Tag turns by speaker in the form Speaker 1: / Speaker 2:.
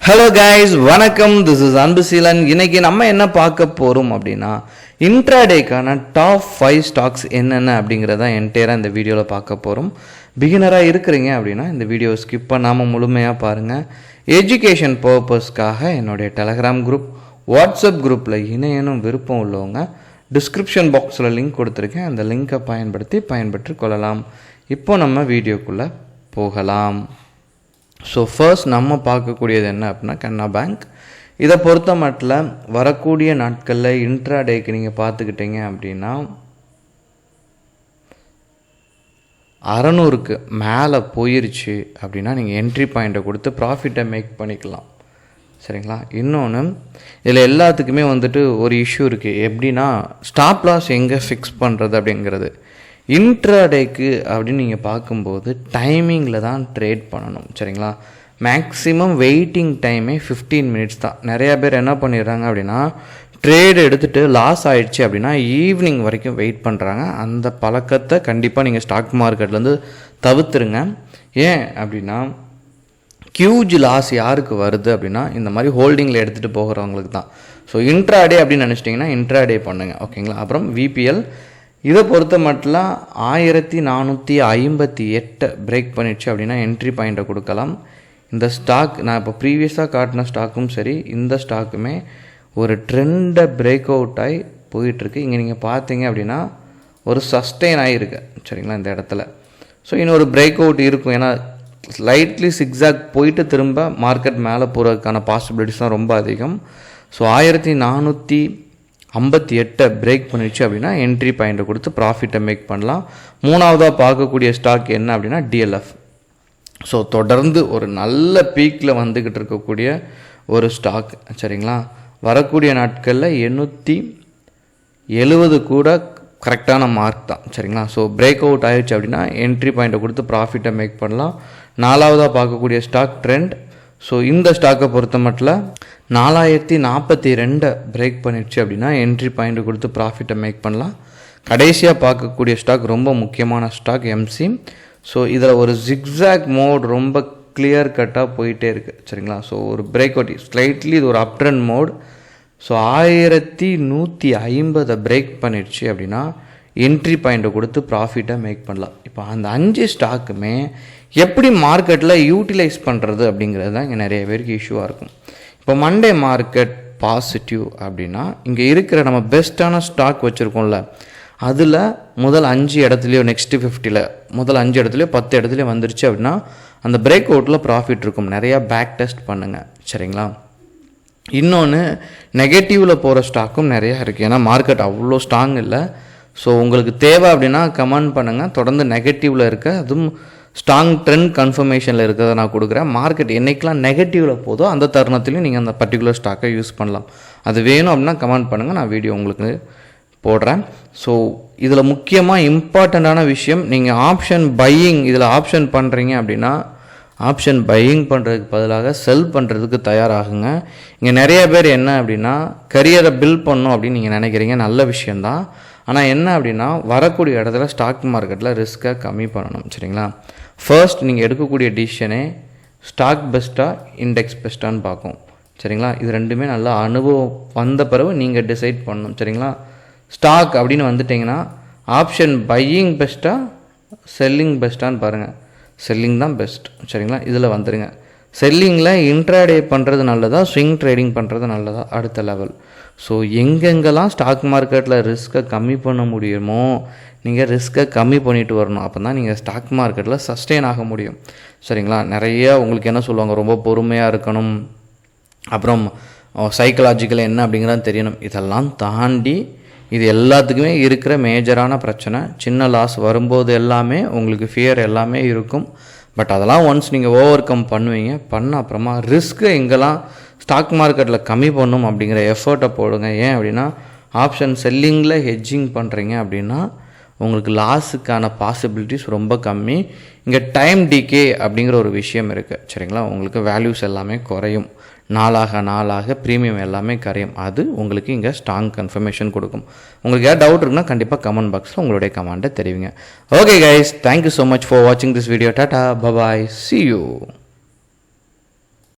Speaker 1: Hello guys, வணக்கம். This is Anbuseelan. இன்னைக்கு நம்ம என்ன பார்க்க போகிறோம் அப்படின்னா, இன்ட்ராடேக்கான டாப் 5 ஸ்டாக்ஸ் என்னென்ன அப்படிங்கிறத என்டையராக இந்த வீடியோவில் பார்க்க போகிறோம். பிகினராக இருக்கிறீங்க அப்படின்னா இந்த வீடியோ ஸ்கிப் பண்ணாமல் முழுமையாக பாருங்கள். எஜுகேஷன் பர்பஸ்க்காக என்னுடைய டெலகிராம் குரூப், வாட்ஸ்அப் குரூப்பில் இணையனும் விருப்பம் உள்ளவங்க டிஸ்கிரிப்ஷன் பாக்ஸில் லிங்க் கொடுத்துருக்கேன். அந்த லிங்கை பயன்பெற்று கொள்ளலாம். இப்போ நம்ம வீடியோக்குள்ளே போகலாம். ஸோ ஃபர்ஸ்ட் நம்ம பார்க்கக்கூடியது என்ன அப்படின்னா கனரா பேங்க். இதை பொறுத்த மட்டும் வரக்கூடிய நாட்களில் இன்ட்ராடேக்கு நீங்கள் பார்த்துக்கிட்டீங்க அப்படின்னா 600க்கு மேலே போயிருச்சு அப்படின்னா நீங்கள் என்ட்ரி பாயிண்ட்டை கொடுத்து ப்ராஃபிட்டை மேக் பண்ணிக்கலாம். சரிங்களா? இன்னொன்று இதில் எல்லாத்துக்குமே ஒரு இஷ்யூ இருக்குது. எப்படின்னா ஸ்டாப் லாஸ் எங்கே ஃபிக்ஸ் பண்ணுறது அப்படிங்கிறது. இன்ட்ராடேக்கு அப்படின்னு நீங்கள் பார்க்கும்போது டைமிங்கில் தான் ட்ரேட் பண்ணணும். சரிங்களா? மேக்ஸிமம் வெயிட்டிங் டைமே 15 மினிட்ஸ் தான். நிறையா பேர் என்ன பண்ணிடுறாங்க அப்படின்னா, ட்ரேடு எடுத்துகிட்டு லாஸ் ஆகிடுச்சு அப்படின்னா ஈவினிங் வரைக்கும் வெயிட் பண்ணுறாங்க. அந்த பழக்கத்தை கண்டிப்பாக நீங்கள் ஸ்டாக் மார்க்கெட்லேருந்து தவிர்த்துருங்க. ஏன் அப்படின்னா, ஹியூஜ் லாஸ் யாருக்கு வருது அப்படின்னா இந்த மாதிரி ஹோல்டிங்கில் எடுத்துகிட்டு போகிறவங்களுக்கு தான். ஸோ இன்ட்ராடே அப்படின்னு நினச்சிட்டிங்கன்னா இன்ட்ராடே பண்ணுங்கள். ஓகேங்களா? அப்புறம் விபிஎல் இதை பொறுத்த மட்டும் 1458 பிரேக் பண்ணிடுச்சு அப்படின்னா என்ட்ரி பாயிண்ட்டை கொடுக்கலாம். இந்த ஸ்டாக் நான் இப்போ ப்ரீவியஸாக காட்டின ஸ்டாக்கும் சரி, இந்த ஸ்டாக்குமே ஒரு ட்ரெண்டை பிரேக் அவுட் ஆகி போயிட்டுருக்கு. இங்கே நீங்கள் பார்த்தீங்க அப்படின்னா ஒரு சஸ்டெயின் ஆகிருக்கு. சரிங்களா? இந்த இடத்துல ஸோ இன்னொரு பிரேக் அவுட் இருக்கும். ஏன்னா ஸ்லைட்லி சிக்ஸாக் போயிட்டு திரும்ப மார்க்கெட் மேலே போகிறதுக்கான பாசிபிலிட்டிஸ் தான் ரொம்ப அதிகம். ஸோ 1458 பிரேக் பண்ணிடுச்சு அப்படின்னா என்ட்ரி பாயிண்ட்டை கொடுத்து ப்ராஃபிட்டை மேக் பண்ணலாம். மூணாவதாக பார்க்கக்கூடிய ஸ்டாக் என்ன அப்படின்னா டிஎல்எஃப். ஸோ தொடர்ந்து ஒரு நல்ல பீக்கில் வந்துக்கிட்டு இருக்கக்கூடிய ஒரு ஸ்டாக். சரிங்களா? வரக்கூடிய நாட்களில் 870 கூட கரெக்டான மார்க் தான். சரிங்களா? ஸோ பிரேக் அவுட் ஆயிடுச்சு அப்படின்னா என்ட்ரி பாயிண்ட்டை கொடுத்து ப்ராஃபிட்டை மேக் பண்ணலாம். நாலாவதாக பார்க்கக்கூடிய ஸ்டாக் ட்ரெண்ட். ஸோ இந்த ஸ்டாக்கை பொறுத்த மட்டும் 4042 பிரேக் பண்ணிடுச்சு அப்படின்னா என்ட்ரி பாயிண்ட் கொடுத்து ப்ராஃபிட்டை மேக் பண்ணலாம். கடைசியாக பார்க்கக்கூடிய ஸ்டாக் ரொம்ப முக்கியமான ஸ்டாக் எம்சி. ஸோ இதில் ஒரு ஜிக்ஸாக் மோட் ரொம்ப கிளியர் கட்டாக போயிட்டே இருக்குது. சரிங்களா? ஸோ ஒரு பிரேக் அவுட் ஸ்லைட்லி இது ஒரு up trend mode. So 1150 break பண்ணிடுச்சு அப்படின்னா என்ட்ரி பாயிண்ட்டை கொடுத்து ப்ராஃபிட்டை மேக் பண்ணலாம். இப்போ அந்த 5 ஸ்டாக்குமே எப்படி மார்க்கெட்டில் யூட்டிலைஸ் பண்ணுறது அப்படிங்கிறது தான் இங்கே நிறைய பேருக்கு இஷ்யூவாக இருக்கும். இப்போ மண்டே மார்க்கெட் பாசிட்டிவ் அப்படின்னா இங்கே இருக்கிற நம்ம பெஸ்ட்டான ஸ்டாக் வச்சுருக்கோம்ல, அதில் முதல் 5 இடத்துலையோ நெக்ஸ்ட்டு 50ல் முதல் 5 இடத்துலையோ 10 இடத்துலையோ வந்துருச்சு அப்படின்னா அந்த பிரேக் அவுட்டில் ப்ராஃபிட் இருக்கும். நிறையா பேக் டெஸ்ட் பண்ணுங்கள். சரிங்களா? இன்னொன்று நெகட்டிவில் போகிற ஸ்டாக்கும் நிறையா இருக்குது. ஏன்னா மார்க்கெட் அவ்வளோ ஸ்ட்ராங் இல்லை. ஸோ உங்களுக்கு தேவை அப்படின்னா கமெண்ட் பண்ணுங்கள். தொடர்ந்து நெகட்டிவில் இருக்க அதுவும் ஸ்ட்ராங் ட்ரெண்ட் கன்ஃபர்மேஷனில் இருக்கிறத நான் கொடுக்குறேன். மார்க்கெட் என்றைக்கெலாம் நெகட்டிவில் போதோ அந்த தருணத்துலையும் நீங்கள் அந்த பர்டிகுலர் ஸ்டாக்கை யூஸ் பண்ணலாம். அது வேணும் அப்படின்னா கமெண்ட் பண்ணுங்கள், நான் வீடியோ உங்களுக்கு போடுறேன். ஸோ இதில் முக்கியமாக இம்பார்ட்டண்ட்டான விஷயம், நீங்கள் ஆப்ஷன் பையிங் இதில் ஆப்ஷன் பண்ணுறீங்க அப்படின்னா ஆப்ஷன் பையிங் பண்ணுறதுக்கு பதிலாக செல் பண்ணுறதுக்கு தயாராகுங்க. இங்கே நிறைய பேர் என்ன அப்படின்னா கரியரை பில்ட் பண்ணணும் அப்படின்னு நீங்கள் நினைக்கிறீங்க. நல்ல விஷயந்தான். ஆனால் என்ன அப்படின்னா வரக்கூடிய இடத்துல ஸ்டாக் மார்க்கெட்டில் ரிஸ்க்கை கம்மி பண்ணணும். சரிங்களா? ஃபர்ஸ்ட் நீங்கள் எடுக்கக்கூடிய டிசிஷனே ஸ்டாக் பெஸ்ட்டாக இண்டெக்ஸ் பெஸ்ட்டான்னு பார்க்கும். சரிங்களா? இது ரெண்டுமே நல்ல அனுபவம் வந்த பிறகு நீங்கள் டிசைட் பண்ணணும். சரிங்களா? ஸ்டாக் அப்படின்னு வந்துட்டிங்கன்னா ஆப்ஷன் பையிங் பெஸ்ட்டாக செல்லிங் பெஸ்ட்டான்னு பாருங்கள். செல்லிங் தான் பெஸ்ட். சரிங்களா? இதில் வந்துடுங்க. செல்லிங்கில் இன்ட்ராடே பண்ணுறது நல்லதா, ஸ்விங் ட்ரேடிங் பண்ணுறது நல்லதா, அடுத்த லெவல். ஸோ எங்கெங்கெல்லாம் ஸ்டாக் மார்க்கெட்டில் ரிஸ்க்கை கம்மி பண்ண முடியுமோ நீங்கள் ரிஸ்க்கை கம்மி பண்ணிட்டு வரணும். அப்போ தான் நீங்கள் ஸ்டாக் மார்க்கெட்டில் சஸ்டெயின் ஆக முடியும். சரிங்களா? நிறைய உங்களுக்கு என்ன சொல்லுவாங்க, ரொம்ப பொறுமையாக இருக்கணும், அப்புறம் சைக்கலாஜிக்கல் என்ன அப்படிங்கிறது தெரியணும். இதெல்லாம் தாண்டி இது எல்லாத்துக்குமே இருக்கிற மேஜரான பிரச்சனை. சின்ன லாஸ் வரும்போது எல்லாமே உங்களுக்கு ஃபியர் எல்லாமே இருக்கும். பட் அதெல்லாம் ஒன்ஸ் நீங்கள் ஓவர் கம் பண்ணுவீங்க. பண்ண அப்புறமா ரிஸ்க்கு எங்கெல்லாம் ஸ்டாக் மார்க்கெட்டில் கம்மி பண்ணும் அப்படிங்கிற எஃபர்ட்டை போடுங்க. ஏன் அப்படின்னா ஆப்ஷன் செல்லிங்கில் ஹெட்ஜிங் பண்ணுறீங்க அப்படின்னா உங்களுக்கு லாஸுக்கான பாசிபிலிட்டிஸ் ரொம்ப கம்மி. இங்கே டைம் டிகே அப்படிங்கிற ஒரு விஷயம் இருக்குது. சரிங்களா? உங்களுக்கு வேல்யூஸ் எல்லாமே குறையும். நாளாக ப்ரீமியம் எல்லாமே கரையும். அது உங்களுக்கு இங்கே ஸ்ட்ராங் கன்ஃபர்மேஷன் கொடுக்கும். உங்களுக்கு ஏதாவது டவுட் இருக்குன்னா கண்டிப்பாக கமெண்ட் பாக்ஸில் உங்களுடைய கமெண்ட்டை தெரிவிங்க. Okay guys, thank you so much for வாட்சிங் this video. Ta ta, bye bye, see you.